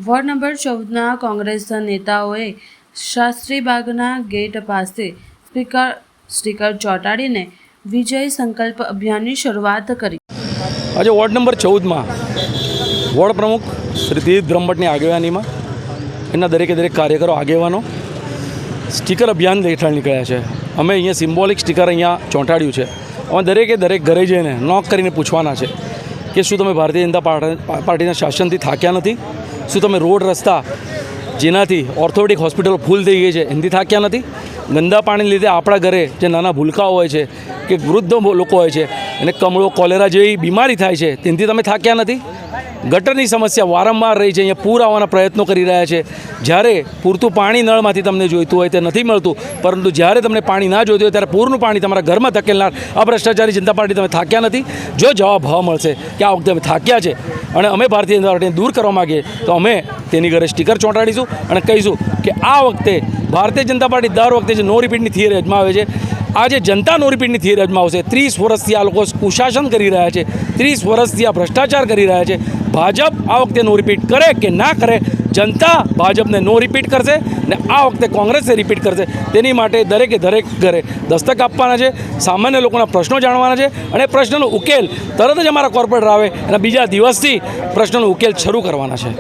Ward number 14ના કોંગ્રેસના નેતાઓએ શાસ્ત્રીબાગના gate પાસે સ્ટીકર ચોંટાડીને વિજય સંકલ્પ અભિયાનની શરૂઆત કરી। આજે વોર્ડ નંબર 14માં વોર્ડ પ્રમુખ શ્રી તીર્થ બ્રહ્મભટ્ટની આગેવાનીમાં એના દરેકે દરેક કાર્યકરો આગેવાનો સ્ટીકર અભિયાન હેઠળ નીકળ્યા છે। અમે અહીંયા સિમ્બોલિક સ્ટીકર અહીંયા ચોંટાડ્યું છે। અમે દરેકે દરેક ઘરે જઈને નોક કરીને પૂછવાના છે કે શું તમે ભારતીય જનતા પાર્ટીના શાસનથી થાક્યા નથી? શું તમે રોડ રસ્તા જેનાથી ઓર્થોપેડિક હોસ્પિટલો ફૂલ થઈ ગઈ છે એનાથી થાક્યા નથી? ગંદા પાણીને લીધે આપણા ઘરે જે નાના ભૂલકાઓ હોય છે કે વૃદ્ધ લોકો હોય છે એને કમળો કોલેરા જેવી બીમારી થાય છે તેનાથી તમે થાક્યા નથી? ગટરની સમસ્યા વારંવાર રહી છે। અહીંયા પૂર આવવાના પ્રયત્નો કરી રહ્યા છે। જ્યારે પૂરતું પાણી નળમાંથી તમને જોઈતું હોય તે નથી મળતું, પરંતુ જ્યારે તમને પાણી ના જોઈતું હોય ત્યારે પૂરનું પાણી તમારા ઘરમાં ધકેલનાર આ ભ્રષ્ટાચારી જનતા પાર્ટી તમે થાક્યા નથી? જો જવાબ હા મળશે કે આ વખતે અમે થાક્યા છે અને અમે ભારતીય જનતા પાર્ટીને દૂર કરવા માગીએ તો અમે તેની ઘરે સ્ટીકર ચોંટાડીશું અને કહીશું કે આ વખતે ભારતીય જનતા પાર્ટી દર વખતે જે નો રિપીટની થિયરી અજમાવે છે, આજે જનતા નો રિપીટની થિયરી અજમાવશે। 30 વર્ષથી આ લોકો કુશાસન કરી રહ્યા છે, 30 વર્ષથી આ ભ્રષ્ટાચાર કરી રહ્યા છે। ભાજપ આ વખતે નો રિપીટ કરે કે ના કરે, જનતા ભાજપને નો રિપીટ કરશે ને આ વખતે કોંગ્રેસને રિપીટ કરશે। તેની માટે દરેકે દરેક ઘરે દસ્તક આપવાના છે, સામાન્ય લોકોના પ્રશ્નો જાણવાના છે અને પ્રશ્નનો ઉકેલ તરત જ અમારા કોર્પોરેટર આવે અને બીજા દિવસથી પ્રશ્નનો ઉકેલ શરૂ કરવાના છે।